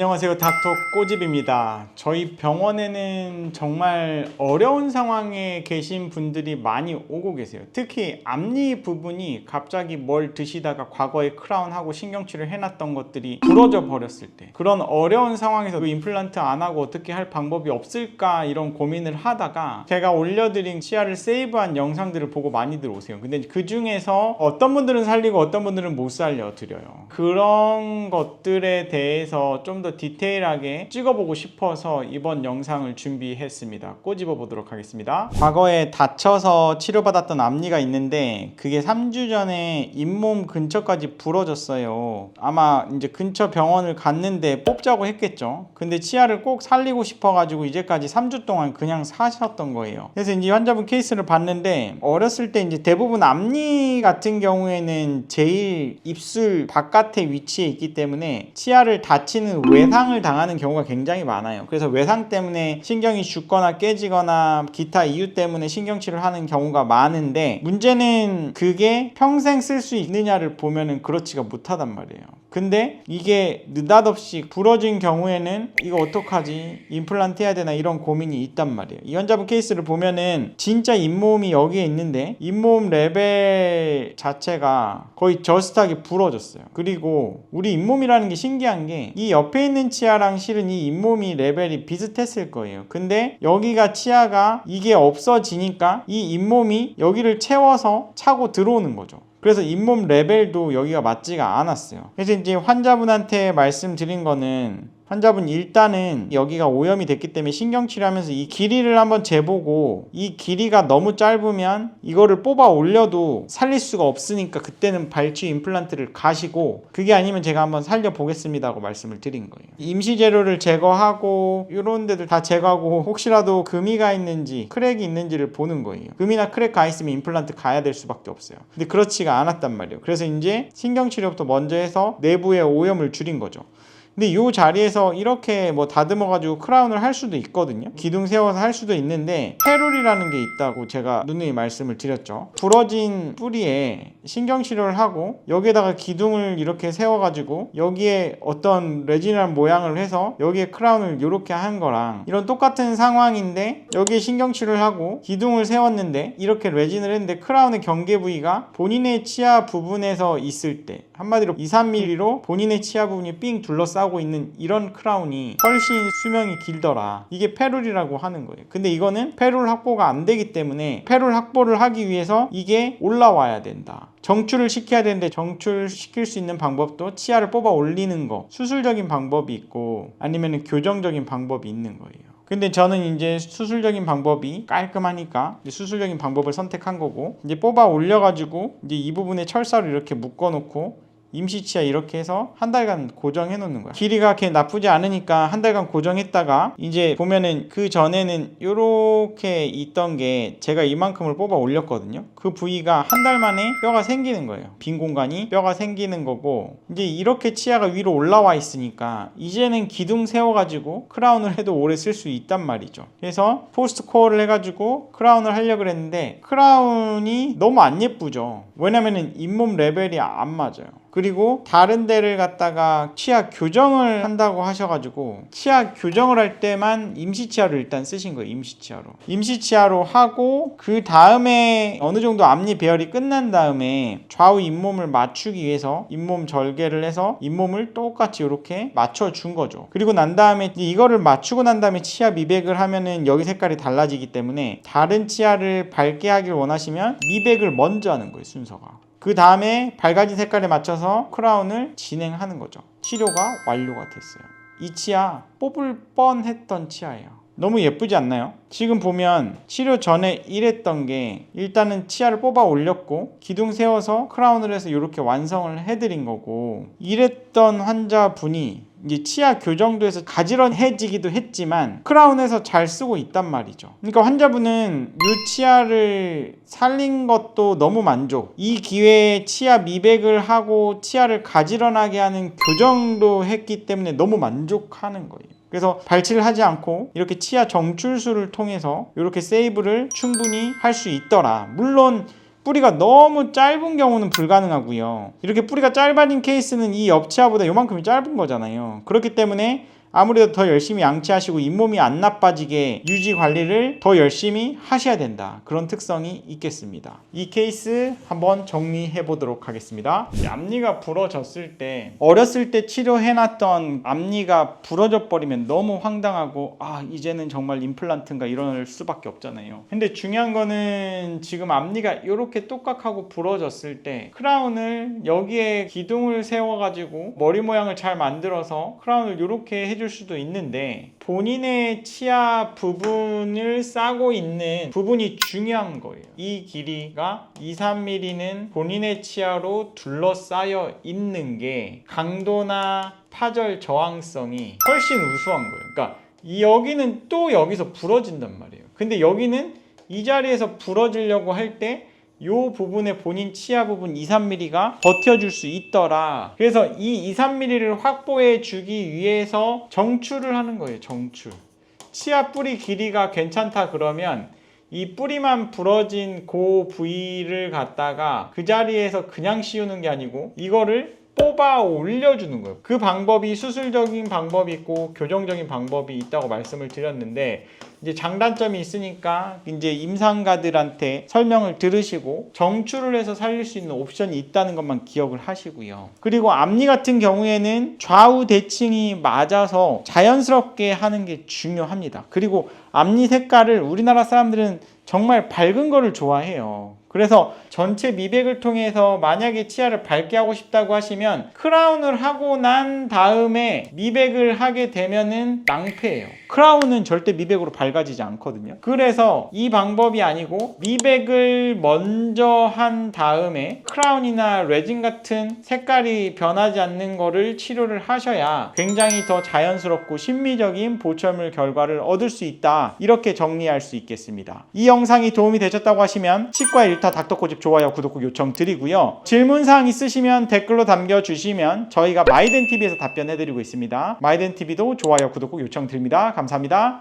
안녕하세요, 닥터 꼬집입니다. 저희 병원에는 정말 어려운 상황에 계신 분들이 많이 오고 계세요. 특히 앞니 부분이 갑자기 뭘 드시다가 과거에 크라운하고 신경치료를 해놨던 것들이 부러져 버렸을 때, 그런 어려운 상황에서 임플란트 안 하고 어떻게 할 방법이 없을까 이런 고민을 하다가 제가 올려드린 치아를 세이브한 영상들을 보고 많이들 오세요. 근데 그 중에서 어떤 분들은 살리고 어떤 분들은 못 살려드려요. 그런 것들에 대해서 좀 더 디테일하게 찍어보고 싶어서 이번 영상을 준비했습니다. 꼬집어 보도록 하겠습니다. 과거에 다쳐서 치료받았던 앞니가 있는데 그게 3주 전에 잇몸 근처까지 부러졌어요. 아마 이제 근처 병원을 갔는데 뽑자고 했겠죠. 근데 치아를 꼭 살리고 싶어가지고 이제까지 3주 동안 그냥 사셨던 거예요. 그래서 이제 환자분 케이스를 봤는데, 어렸을 때 이제 대부분 앞니 같은 경우에는 제일 입술 바깥에 위치해 있기 때문에 치아를 다치는 외상을 당하는 경우가 굉장히 많아요. 그래서 외상 때문에 신경이 죽거나 깨지거나 기타 이유 때문에 신경치료를 하는 경우가 많은데, 문제는 그게 평생 쓸 수 있느냐를 보면은 그렇지가 못하단 말이에요. 근데 이게 느닷없이 부러진 경우에는 이거 어떡하지? 임플란트 해야 되나? 이런 고민이 있단 말이에요. 이 환자분 케이스를 보면은 진짜 잇몸이 여기에 있는데 잇몸 레벨 자체가 거의 저스트하게 부러졌어요. 그리고 우리 잇몸이라는 게 신기한 게, 이 옆에 있는 치아랑 실은 이 잇몸이 레벨이 비슷했을 거예요. 근데 여기가 치아가 이게 없어지니까 이 잇몸이 여기를 채워서 차고 들어오는 거죠. 그래서 잇몸 레벨도 여기가 맞지가 않았어요. 그래서 이제 환자분한테 말씀드린 거는, 환자분 일단은 여기가 오염이 됐기 때문에 신경치료하면서 이 길이를 한번 재보고, 이 길이가 너무 짧으면 이거를 뽑아 올려도 살릴 수가 없으니까 그때는 발치 임플란트를 가시고, 그게 아니면 제가 한번 살려보겠습니다 하고 말씀을 드린 거예요. 임시 재료를 제거하고 이런 데들 다 제거하고 혹시라도 금이 가 있는지 크랙이 있는지를 보는 거예요. 금이나 크랙 가 있으면 임플란트 가야 될 수밖에 없어요. 근데 그렇지가 않았단 말이에요. 그래서 이제 신경치료부터 먼저 해서 내부의 오염을 줄인 거죠. 근데 이 자리에서 이렇게 뭐 다듬어가지고 크라운을 할 수도 있거든요. 기둥 세워서 할 수도 있는데, 페룰이라는 게 있다고 제가 누누이 말씀을 드렸죠. 부러진 뿌리에 신경치료를 하고 여기에다가 기둥을 이렇게 세워가지고 여기에 어떤 레진이라는 모양을 해서 여기에 크라운을 이렇게 한 거랑 이런 똑같은 상황인데, 여기에 신경치료를 하고 기둥을 세웠는데 이렇게 레진을 했는데 크라운의 경계 부위가 본인의 치아 부분에서 있을 때, 한마디로 2-3mm로 본인의 치아 부분이 삥 둘러싸고 있는 이런 크라운이 훨씬 수명이 길더라. 이게 페룰이라고 하는 거예요. 근데 이거는 페룰 확보가 안 되기 때문에, 페룰 확보를 하기 위해서 이게 올라와야 된다. 정출을 시켜야 되는데, 정출시킬 수 있는 방법도 치아를 뽑아 올리는 거, 수술적인 방법이 있고 아니면 교정적인 방법이 있는 거예요. 근데 저는 이제 수술적인 방법이 깔끔하니까 수술적인 방법을 선택한 거고, 이제 뽑아 올려가지고 이제 이 부분에 철사로 이렇게 묶어 놓고 임시치아 이렇게 해서 한 달간 고정해 놓는 거야. 길이가 그렇게 나쁘지 않으니까 한 달간 고정했다가, 이제 보면은 그 전에는 이렇게 있던 게 제가 이만큼을 뽑아 올렸거든요. 그 부위가 한 달 만에 뼈가 생기는 거예요. 빈 공간이 뼈가 생기는 거고, 이제 이렇게 치아가 위로 올라와 있으니까 이제는 기둥 세워가지고 크라운을 해도 오래 쓸 수 있단 말이죠. 그래서 포스트 코어를 해가지고 크라운을 하려고 그랬는데 크라운이 너무 안 예쁘죠. 왜냐면은 잇몸 레벨이 안 맞아요. 그리고 다른 데를 갖다가 치아 교정을 한다고 하셔가지고 치아 교정을 할 때만 임시치아로 일단 쓰신 거예요. 임시치아로 하고, 그 다음에 어느 정도 앞니 배열이 끝난 다음에 좌우 잇몸을 맞추기 위해서 잇몸 절개를 해서 잇몸을 똑같이 이렇게 맞춰준 거죠. 그리고 난 다음에 이거를 맞추고 난 다음에 치아 미백을 하면은 여기 색깔이 달라지기 때문에, 다른 치아를 밝게 하길 원하시면 미백을 먼저 하는 거예요, 순서가. 그 다음에 밝아진 색깔에 맞춰서 크라운을 진행하는 거죠. 치료가 완료가 됐어요. 이 치아 뽑을 뻔했던 치아예요. 너무 예쁘지 않나요? 지금 보면 치료 전에 이랬던 게, 일단은 치아를 뽑아 올렸고 기둥 세워서 크라운을 해서 이렇게 완성을 해드린 거고, 이랬던 환자분이 이제 치아 교정도 해서 가지런해지기도 했지만 크라운에서 잘 쓰고 있단 말이죠. 그러니까 환자분은 이 치아를 살린 것도 너무 만족, 이 기회에 치아 미백을 하고 치아를 가지런하게 하는 교정도 했기 때문에 너무 만족하는 거예요. 그래서 발치를 하지 않고 이렇게 치아 정출술을 통해서 이렇게 세이브를 충분히 할 수 있더라. 물론 뿌리가 너무 짧은 경우는 불가능하고요. 이렇게 뿌리가 짧아진 케이스는 이 옆치아보다 요만큼이 짧은 거잖아요. 그렇기 때문에 아무래도 더 열심히 양치하시고 잇몸이 안 나빠지게 유지 관리를 더 열심히 하셔야 된다. 그런 특성이 있겠습니다. 이 케이스 한번 정리해 보도록 하겠습니다. 앞니가 부러졌을 때 어렸을 때 치료해놨던 앞니가 부러져 버리면 너무 황당하고 이제는 정말 임플란트인가 이럴 수밖에 없잖아요. 근데 중요한 거는 지금 앞니가 이렇게 똑각하고 부러졌을 때 크라운을 여기에 기둥을 세워가지고 머리 모양을 잘 만들어서 크라운을 이렇게 해줄 수도 있는데 본인의 치아 부분을 싸고 있는 부분이 중요한 거예요. 이 길이가 2-3mm는 본인의 치아로 둘러싸여 있는 게 강도나 파절 저항성이 훨씬 우수한 거예요. 그러니까 여기는 또 여기서 부러진단 말이에요. 근데 여기는 이 자리에서 부러지려고 할 때 이 부분에 본인 치아 부분 2-3mm가 버텨줄 수 있더라. 그래서 이 2-3mm를 확보해 주기 위해서 정출을 하는 거예요. 정출. 치아 뿌리 길이가 괜찮다 그러면 이 뿌리만 부러진 그 부위를 갖다가 그 자리에서 그냥 씌우는 게 아니고 이거를 뽑아 올려주는 거예요. 그 방법이 수술적인 방법이 있고 교정적인 방법이 있다고 말씀을 드렸는데 이제 장단점이 있으니까 이제 임상가들한테 설명을 들으시고 정출을 해서 살릴 수 있는 옵션이 있다는 것만 기억을 하시고요. 그리고 앞니 같은 경우에는 좌우 대칭이 맞아서 자연스럽게 하는 게 중요합니다. 그리고 앞니 색깔을 우리나라 사람들은 정말 밝은 거를 좋아해요. 그래서 전체 미백을 통해서 만약에 치아를 밝게 하고 싶다고 하시면 크라운을 하고 난 다음에 미백을 하게 되면은 낭패예요. 크라운은 절대 미백으로 밝아지지 않거든요. 그래서 이 방법이 아니고 미백을 먼저 한 다음에 크라운이나 레진 같은 색깔이 변하지 않는 거를 치료를 하셔야 굉장히 더 자연스럽고 심미적인 보철물 결과를 얻을 수 있다. 이렇게 정리할 수 있겠습니다. 이 영상이 도움이 되셨다고 하시면 치과 1타 닥터코집 좋아요, 구독 요청 드리고요. 질문사항 있으시면 댓글로 남겨주시면 저희가 마이덴TV에서 답변해드리고 있습니다. 마이덴TV도 좋아요, 구독 요청 드립니다. 감사합니다.